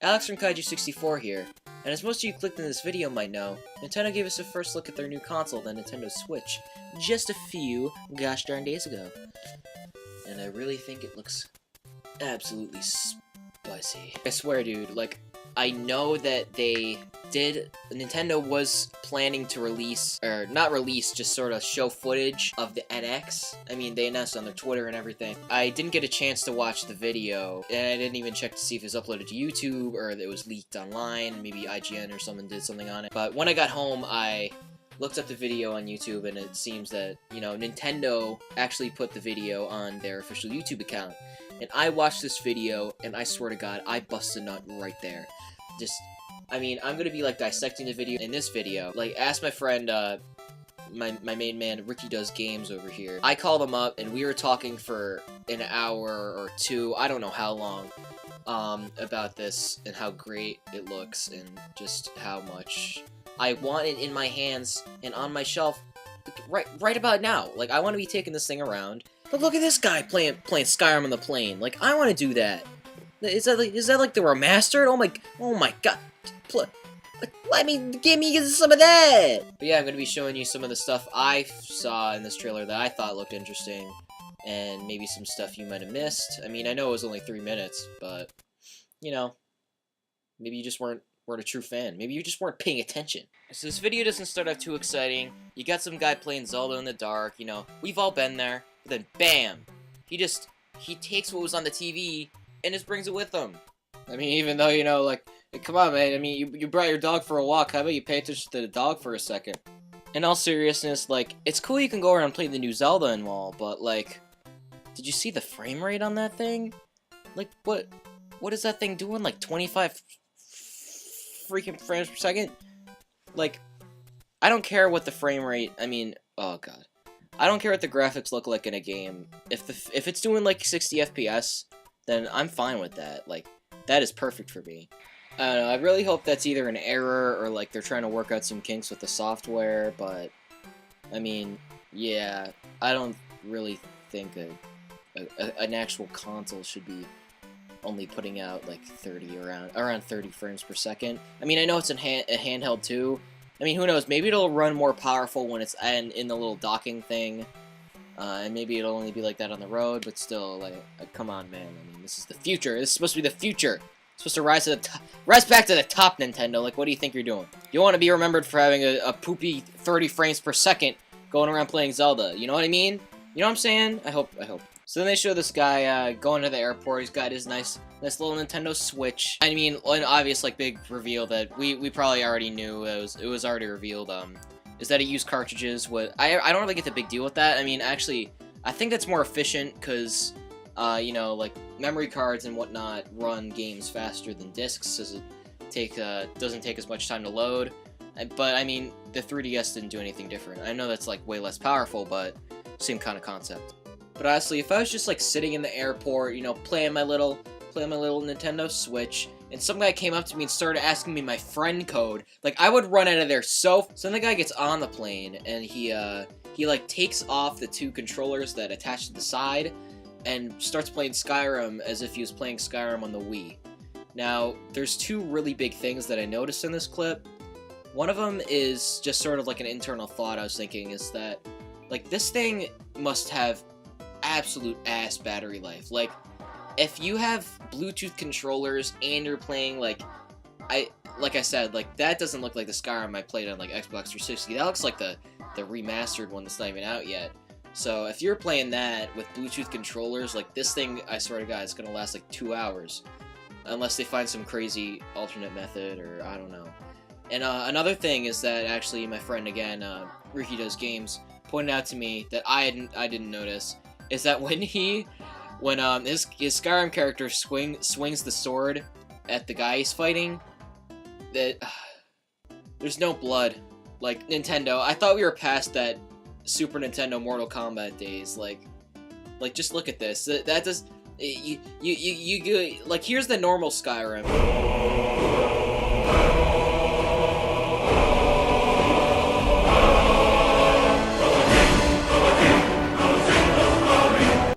Alex from Kaiju64 here, and as most of you clicked in this video might know, Nintendo gave us a first look at their new console, the Nintendo Switch, just a few gosh darn days ago. And I really think it looks absolutely spicy. I swear, dude, like, I know that Nintendo was planning to release, or not release, just sort of show footage of the NX. I mean, they announced on their Twitter and everything. I didn't get a chance to watch the video, and I didn't even check to see if it was uploaded to YouTube, or it was leaked online, maybe IGN or someone did something on it. But when I got home, I looked up the video on YouTube, and it seems that, you know, Nintendo actually put the video on their official YouTube account. And I watched this video, and I swear to God, I busted a nut right there. I mean, I'm gonna be, like, dissecting the video in this video. Like, ask my friend, my main man, Ricky Does Games over here. I called him up, and we were talking for an hour or two, I don't know how long, about this, and how great it looks, and just how much I want it in my hands, and on my shelf, right about now. Like, I want to be taking this thing around. But look at this guy playing Skyrim on the plane. Like, I want to do that. Is that like the remastered? Oh my god. Give me some of that! But yeah, I'm gonna be showing you some of the stuff I saw in this trailer that I thought looked interesting. And maybe some stuff you might have missed. I mean, I know it was only 3 minutes, but, you know, maybe you just weren't a true fan. Maybe you just weren't paying attention. So this video doesn't start off too exciting. You got some guy playing Zelda in the dark, you know, we've all been there. But then, bam! He takes what was on the TV and just brings it with him. I mean, even though, you know, like, come on, man, I mean, you brought your dog for a walk, how about you pay attention to the dog for a second? In all seriousness, like, it's cool you can go around and play the new Zelda and all, but, like, did you see the frame rate on that thing? Like, what is that thing doing, like, 25 freaking frames per second? Like, I don't care what the frame rate, I mean, oh god. I don't care what the graphics look like in a game. If it's doing, like, 60 FPS, then I'm fine with that. Like, that is perfect for me. I don't know, I really hope that's either an error or, like, they're trying to work out some kinks with the software, but, I mean, yeah, I don't really think an actual console should be only putting out, like, around 30 frames per second. I mean, I know it's a handheld, too. I mean, who knows, maybe it'll run more powerful when it's in the little docking thing, and maybe it'll only be like that on the road, but still, like come on, man, I mean, this is the future, this is supposed to be the future, it's supposed to rise back to the top, Nintendo, like, what do you think you're doing? You want to be remembered for having a poopy 30 frames per second going around playing Zelda, you know what I mean? You know what I'm saying? I hope. So then they show this guy going to the airport. He's got his nice little Nintendo Switch. I mean, an obvious, like, big reveal that we probably already knew. It was already revealed. Is that it used cartridges? I don't really get the big deal with that. I mean, actually, I think that's more efficient because, you know, like, memory cards and whatnot run games faster than discs, as it doesn't take as much time to load. But I mean, the 3DS didn't do anything different. I know that's, like, way less powerful, but same kind of concept. But honestly, if I was just, like, sitting in the airport, you know, playing my little Nintendo Switch, and some guy came up to me and started asking me my friend code, like, I would run out of there so then the guy gets on the plane, and he like, takes off the 2 controllers that attach to the side, and starts playing Skyrim as if he was playing Skyrim on the Wii. Now, there's 2 really big things that I noticed in this clip. One of them is just sort of like an internal thought I was thinking, is that, like, this thing must have absolute ass battery life. Like, if you have Bluetooth controllers and you're playing, like I said, like, that doesn't look like the Skyrim I played on, like, Xbox 360. That looks like the remastered one that's not even out yet. So if you're playing that with Bluetooth controllers, like, this thing, I swear to God, it's gonna last like 2 hours, unless they find some crazy alternate method, or I don't know. And another thing is that actually my friend again, Ricky Does Games, pointed out to me that I didn't notice, is that when his Skyrim character swings the sword at the guy he's fighting, that there's no blood. Like, Nintendo, I thought we were past that Super Nintendo Mortal Kombat days. Like just look at this. That does you like, here's the normal Skyrim.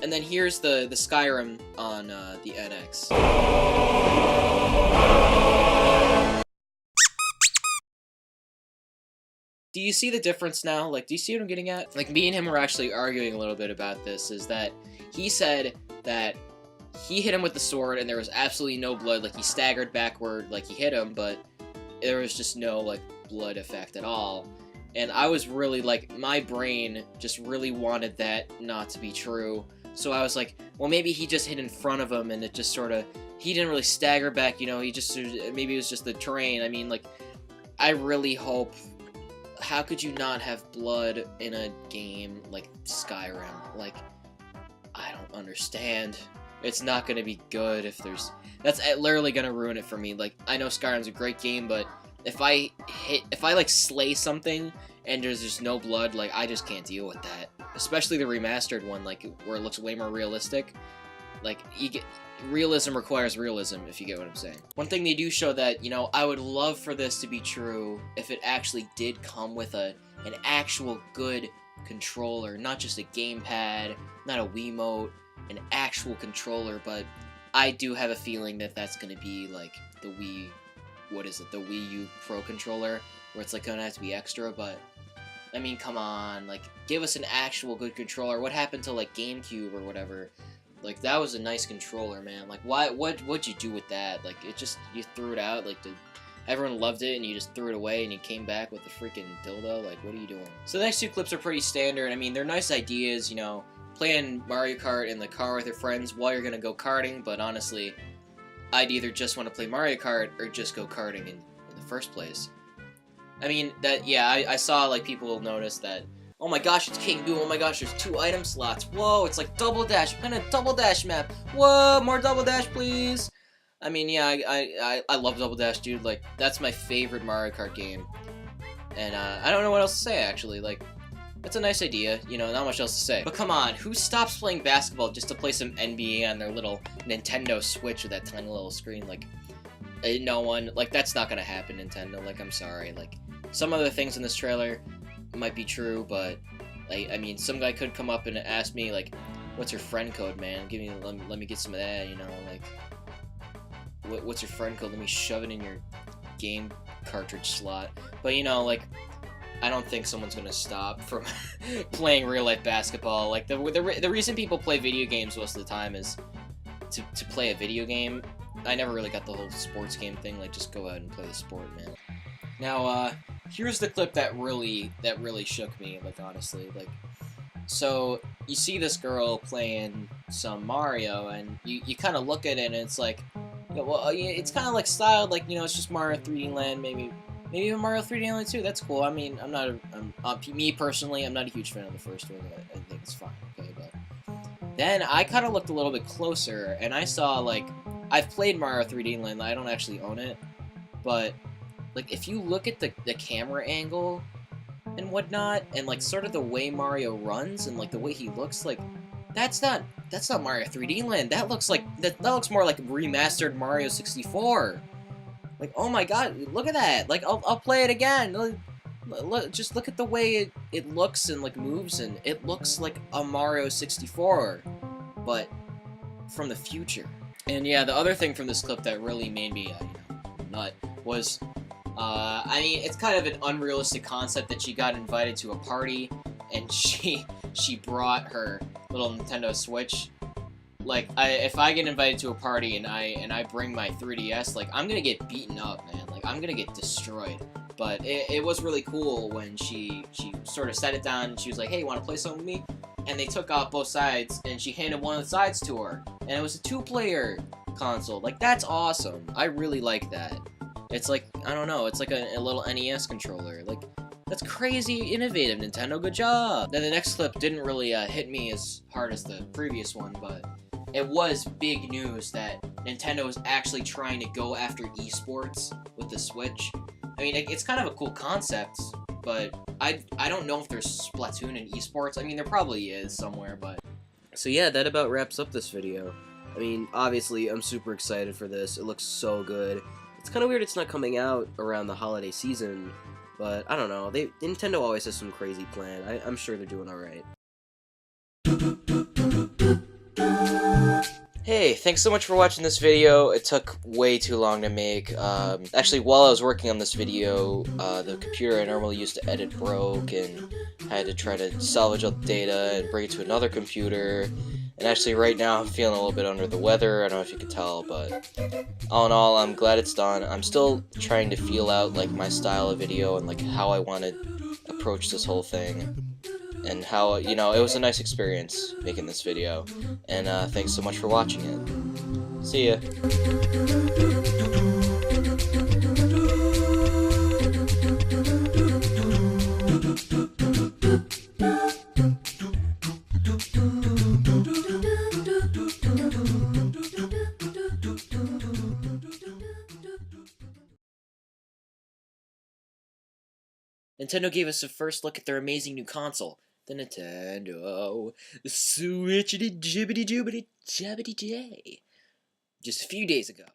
And then here's the Skyrim on the NX. do you see the difference now? Like, do you see what I'm getting at? Like, me and him were actually arguing a little bit about this, is that he said that he hit him with the sword and there was absolutely no blood. Like, he staggered backward, like he hit him, but there was just no, like, blood effect at all. And I was really, like, my brain just really wanted that not to be true. So I was like, well, maybe he just hit in front of him and it just sort of, he didn't really stagger back, you know, he just, maybe it was just the terrain. I mean, like, I really hope, how could you not have blood in a game like Skyrim? Like, I don't understand. It's not gonna be good if there's, that's literally gonna ruin it for me. Like, I know Skyrim's a great game, but if I like slay something and there's just no blood, like, I just can't deal with that. Especially the remastered one, like, where it looks way more realistic. Like, realism requires realism, if you get what I'm saying. One thing they do show that, you know, I would love for this to be true if it actually did come with an actual good controller, not just a gamepad, not a Wiimote, an actual controller, but I do have a feeling that that's gonna be, like, the Wii, what is it, the Wii U Pro controller, where it's, like, gonna have to be extra, but, I mean, come on, like, give us an actual good controller. What happened to, like, GameCube or whatever? Like, that was a nice controller, man. Like, what'd you do with that? Like, it just, you threw it out, like, everyone loved it, and you just threw it away, and you came back with a freaking dildo? Like, what are you doing? So the next two clips are pretty standard. I mean, they're nice ideas, you know, playing Mario Kart in the car with your friends while you're gonna go karting, but honestly, I'd either just want to play Mario Kart or just go karting in the first place. I mean, that, yeah, I saw, like, people notice that, oh my gosh, it's King Boo, oh my gosh, there's 2 item slots, whoa, it's like Double Dash, I'm in a Double Dash map, whoa, more Double Dash, please. I mean, yeah, I love Double Dash, dude, like, that's my favorite Mario Kart game, and, I don't know what else to say, actually, like, it's a nice idea, you know, not much else to say. But come on, who stops playing basketball just to play some NBA on their little Nintendo Switch with that tiny little screen? Like, no one, like, that's not gonna happen, Nintendo, like, I'm sorry, like, some other things in this trailer might be true, but, like, I mean, some guy could come up and ask me, like, what's your friend code, man? Let me get some of that, you know, like, what's your friend code? Let me shove it in your game cartridge slot. But, you know, like, I don't think someone's gonna stop from playing real-life basketball. Like, the reason people play video games most of the time is to play a video game. I never really got the whole sports game thing, like, just go out and play the sport, man. Now, here's the clip that really shook me, like, honestly, like, so, you see this girl playing some Mario, and you kind of look at it, and it's like, you know, well, it's kind of, like, styled, like, you know, it's just Mario 3D Land, maybe even Mario 3D Land 2, that's cool. I mean, me personally, I'm not a huge fan of the first one, I think it's fine, okay, but then I kind of looked a little bit closer, and I saw, like, I've played Mario 3D Land, I don't actually own it, but, like, if you look at the camera angle and whatnot, and, like, sort of the way Mario runs, and, like, the way he looks, like, that's not Mario 3D Land, that looks more like remastered Mario 64. Like, oh my god, look at that! Like, I'll play it again! Just look at the way it looks and, like, moves, and it looks like a Mario 64, but from the future. And yeah, the other thing from this clip that really made me, nut, was, I mean, it's kind of an unrealistic concept that she got invited to a party, and she brought her little Nintendo Switch. Like, if I get invited to a party and I bring my 3DS, like, I'm gonna get beaten up, man. Like, I'm gonna get destroyed. But it was really cool when she sort of set it down and she was like, hey, you wanna play something with me? And they took off both sides and she handed one of the sides to her. And it was a 2-player console. Like, that's awesome. I really like that. It's like, I don't know, it's like a little NES controller. Like, that's crazy innovative, Nintendo, good job! Then the next clip didn't really hit me as hard as the previous one, but it was big news that Nintendo is actually trying to go after esports with the Switch. I mean, it's kind of a cool concept, but I don't know if there's Splatoon in esports. I mean, there probably is somewhere, but... So yeah, that about wraps up this video. I mean, obviously, I'm super excited for this. It looks so good. It's kind of weird it's not coming out around the holiday season, but I don't know. Nintendo always has some crazy plan. I'm sure they're doing alright. Hey, thanks so much for watching this video. It took way too long to make. Actually, while I was working on this video, the computer I normally used to edit broke, and I had to try to salvage all the data and bring it to another computer. And actually, right now, I'm feeling a little bit under the weather. I don't know if you can tell, but all in all, I'm glad it's done. I'm still trying to feel out, like, my style of video and, like, how I want to approach this whole thing. And how, you know, it was a nice experience making this video. And thanks so much for watching it. See ya. Nintendo gave us a first look at their amazing new console. The Nintendo Switch-itty-jibbity-jubbity-jabbity-jay. Just a few days ago.